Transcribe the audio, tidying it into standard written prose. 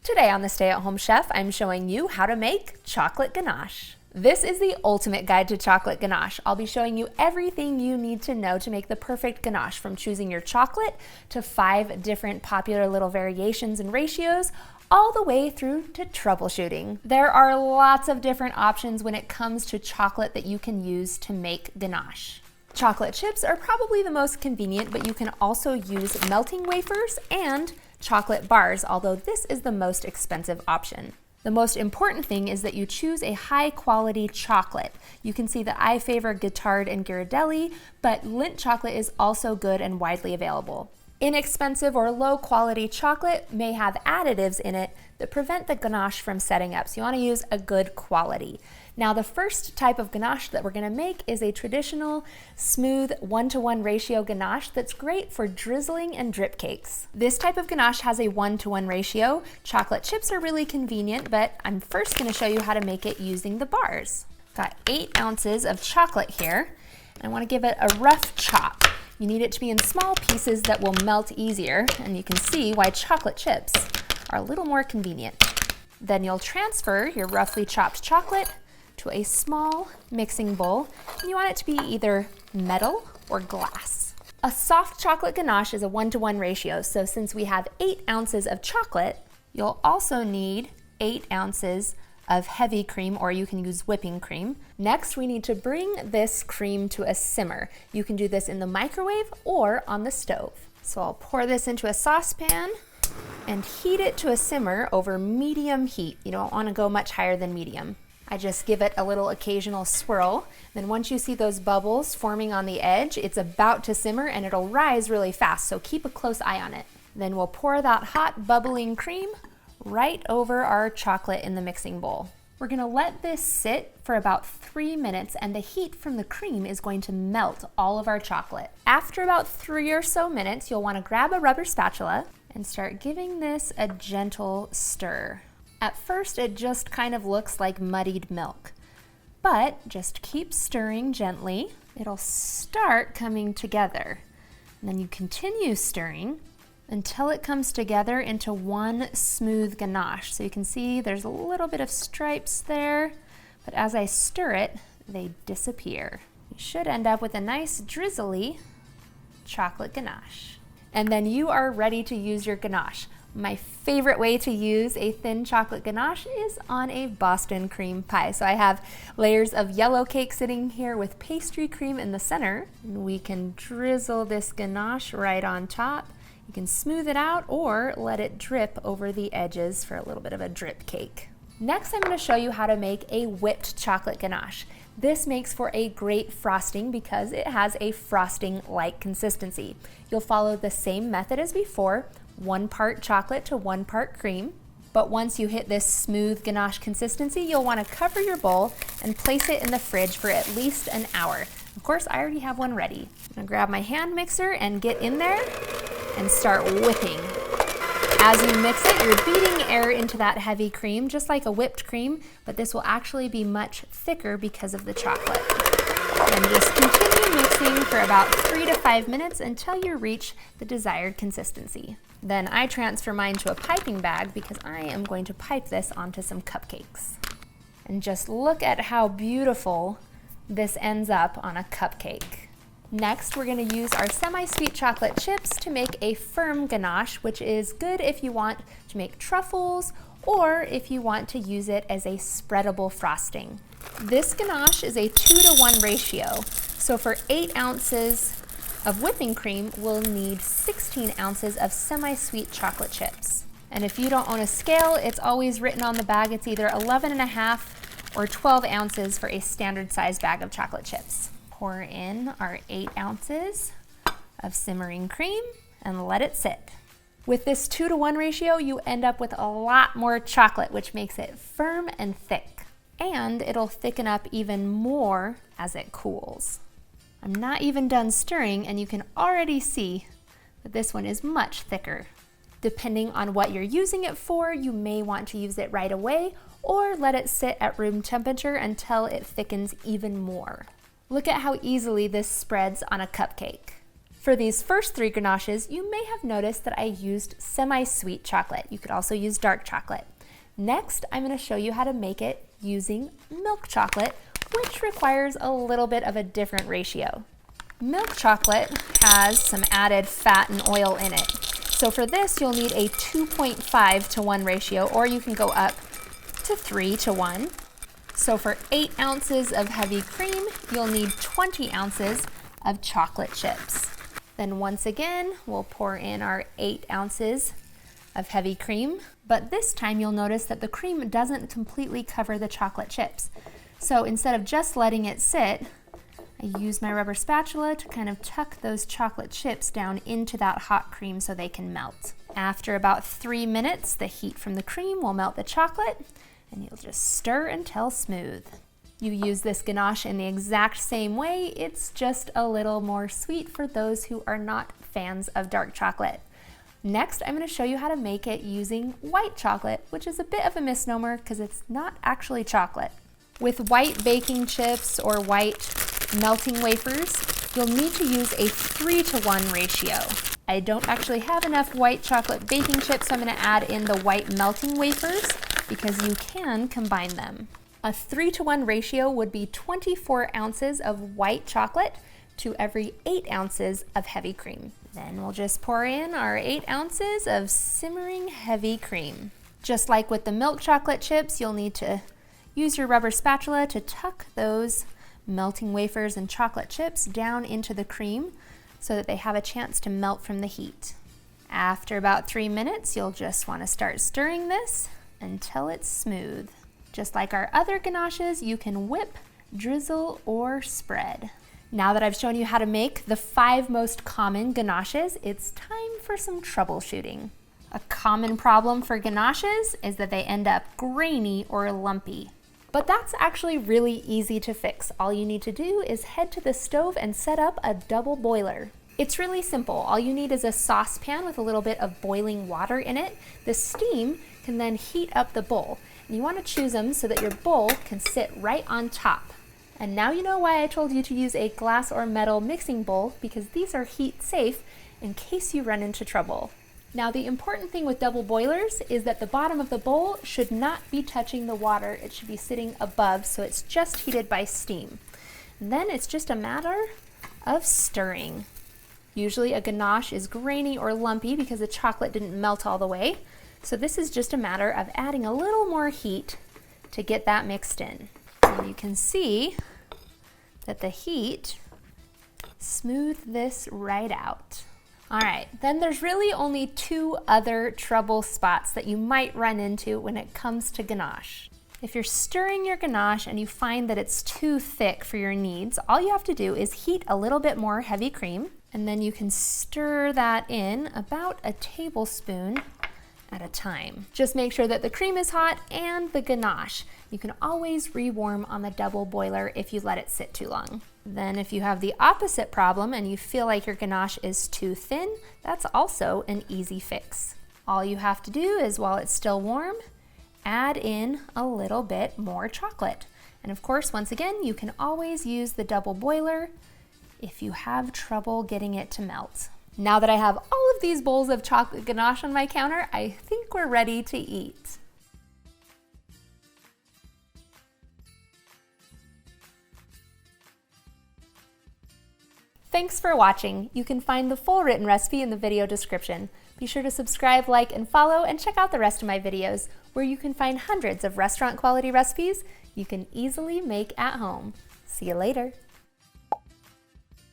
Today on the Stay at Home Chef, I'm showing you how to make chocolate ganache. This is the ultimate guide to chocolate ganache. I'll be showing you everything you need to know to make the perfect ganache, from choosing your chocolate to 5 different popular little variations and ratios, all the way through to troubleshooting. There are lots of different options when it comes to chocolate that you can use to make ganache. Chocolate chips are probably the most convenient, but you can also use melting wafers and chocolate bars, although this is the most expensive option. The most important thing is that you choose a high quality chocolate. You can see that I favor Guittard and Ghirardelli, but Lindt chocolate is also good and widely available. Inexpensive or low quality chocolate may have additives in it that prevent the ganache from setting up, so you want to use a good quality. Now, the first type of ganache that we're going to make is a traditional smooth 1-to-1 ratio ganache that's great for drizzling and drip cakes. This type of ganache has a 1-to-1 ratio. Chocolate chips are really convenient, but I'm first going to show you how to make it using the bars. Got 8 ounces of chocolate here, and I want to give it a rough chop. You need it to be in small pieces that will melt easier, and you can see why chocolate chips are a little more convenient. Then you'll transfer your roughly chopped chocolate to a small mixing bowl, and you want it to be either metal or glass. A soft chocolate ganache is a 1-to-1 ratio, so since we have 8 ounces of chocolate, you'll also need 8 ounces of heavy cream, or you can use whipping cream. Next, we need to bring this cream to a simmer. You can do this in the microwave or on the stove. So I'll pour this into a saucepan and heat it to a simmer over medium heat. You don't want to go much higher than medium. I just give it a little occasional swirl. Then once you see those bubbles forming on the edge, it's about to simmer and it'll rise really fast, so keep a close eye on it. Then we'll pour that hot bubbling cream right over our chocolate in the mixing bowl. We're gonna let this sit for about 3 minutes, and the heat from the cream is going to melt all of our chocolate. After about 3 or so minutes, you'll wanna grab a rubber spatula and start giving this a gentle stir. At first, it just kind of looks like muddied milk, but just keep stirring gently. It'll start coming together. And then you continue stirring until it comes together into one smooth ganache. So you can see there's a little bit of stripes there, but as I stir it, they disappear. You should end up with a nice drizzly chocolate ganache. And then you are ready to use your ganache. My favorite way to use a thin chocolate ganache is on a Boston cream pie. So I have layers of yellow cake sitting here with pastry cream in the center. And we can drizzle this ganache right on top. You can smooth it out or let it drip over the edges for a little bit of a drip cake. Next, I'm going to show you how to make a whipped chocolate ganache. This makes for a great frosting because it has a frosting-like consistency. You'll follow the same method as before, 1 part chocolate to 1 part cream. But once you hit this smooth ganache consistency, you'll want to cover your bowl and place it in the fridge for at least an hour. Of course, I already have one ready. I'm going to grab my hand mixer and get in there and start whipping. As you mix it, you're beating air into that heavy cream, just like a whipped cream, but this will actually be much thicker because of the chocolate. And just continue mixing for about 3 to 5 minutes until you reach the desired consistency. Then I transfer mine to a piping bag because I am going to pipe this onto some cupcakes. And just look at how beautiful this ends up on a cupcake. Next, we're going to use our semi-sweet chocolate chips to make a firm ganache, which is good if you want to make truffles or if you want to use it as a spreadable frosting. This ganache is a 2-to-1 ratio, so for 8 ounces of whipping cream, we'll need 16 ounces of semi-sweet chocolate chips. And if you don't own a scale, it's always written on the bag. It's either 11.5 or 12 ounces for a standard size bag of chocolate chips. Pour in our 8 ounces of simmering cream and let it sit. With this 2-to-1 ratio, you end up with a lot more chocolate, which makes it firm and thick. And it'll thicken up even more as it cools. I'm not even done stirring, and you can already see that this one is much thicker. Depending on what you're using it for, you may want to use it right away or let it sit at room temperature until it thickens even more. Look at how easily this spreads on a cupcake. For these first 3 ganaches, you may have noticed that I used semi-sweet chocolate. You could also use dark chocolate. Next, I'm going to show you how to make it using milk chocolate, which requires a little bit of a different ratio. Milk chocolate has some added fat and oil in it. So for this, you'll need a 2.5 to 1 ratio, or you can go up to 3 to 1. So for 8 ounces of heavy cream, you'll need 20 ounces of chocolate chips. Then once again, we'll pour in our 8 ounces of heavy cream, but this time you'll notice that the cream doesn't completely cover the chocolate chips. So instead of just letting it sit, I use my rubber spatula to kind of tuck those chocolate chips down into that hot cream so they can melt. After about 3 minutes, the heat from the cream will melt the chocolate, and you'll just stir until smooth. You use this ganache in the exact same way, it's just a little more sweet for those who are not fans of dark chocolate. Next, I'm going to show you how to make it using white chocolate, which is a bit of a misnomer because it's not actually chocolate. With white baking chips or white melting wafers, you'll need to use a 3 to 1 ratio. I don't actually have enough white chocolate baking chips, so I'm going to add in the white melting wafers because you can combine them. A 3 to 1 ratio would be 24 ounces of white chocolate to every 8 ounces of heavy cream. Then we'll just pour in our 8 ounces of simmering heavy cream. Just like with the milk chocolate chips, you'll need to use your rubber spatula to tuck those melting wafers and chocolate chips down into the cream so that they have a chance to melt from the heat. After about 3 minutes, you'll just want to start stirring this until it's smooth. Just like our other ganaches, you can whip, drizzle, or spread. Now that I've shown you how to make the 5 most common ganaches, it's time for some troubleshooting. A common problem for ganaches is that they end up grainy or lumpy. But that's actually really easy to fix. All you need to do is head to the stove and set up a double boiler. It's really simple. All you need is a saucepan with a little bit of boiling water in it. The steam can then heat up the bowl. And you want to choose them so that your bowl can sit right on top. And now you know why I told you to use a glass or metal mixing bowl, because these are heat safe in case you run into trouble. Now the important thing with double boilers is that the bottom of the bowl should not be touching the water. It should be sitting above, so it's just heated by steam. And then it's just a matter of stirring. Usually a ganache is grainy or lumpy because the chocolate didn't melt all the way. So this is just a matter of adding a little more heat to get that mixed in. And you can see that the heat smoothed this right out. All right, then there's really only 2 other trouble spots that you might run into when it comes to ganache. If you're stirring your ganache and you find that it's too thick for your needs, all you have to do is heat a little bit more heavy cream, and then you can stir that in about a tablespoon at a time. Just make sure that the cream is hot and the ganache. You can always rewarm on the double boiler if you let it sit too long. Then if you have the opposite problem and you feel like your ganache is too thin, that's also an easy fix. All you have to do is, while it's still warm, add in a little bit more chocolate. And of course, once again, you can always use the double boiler if you have trouble getting it to melt. Now that I have all of these bowls of chocolate ganache on my counter, I think we're ready to eat. Thanks for watching. You can find the full written recipe in the video description. Be sure to subscribe, like, and follow, and check out the rest of my videos, where you can find hundreds of restaurant quality recipes you can easily make at home. See you later.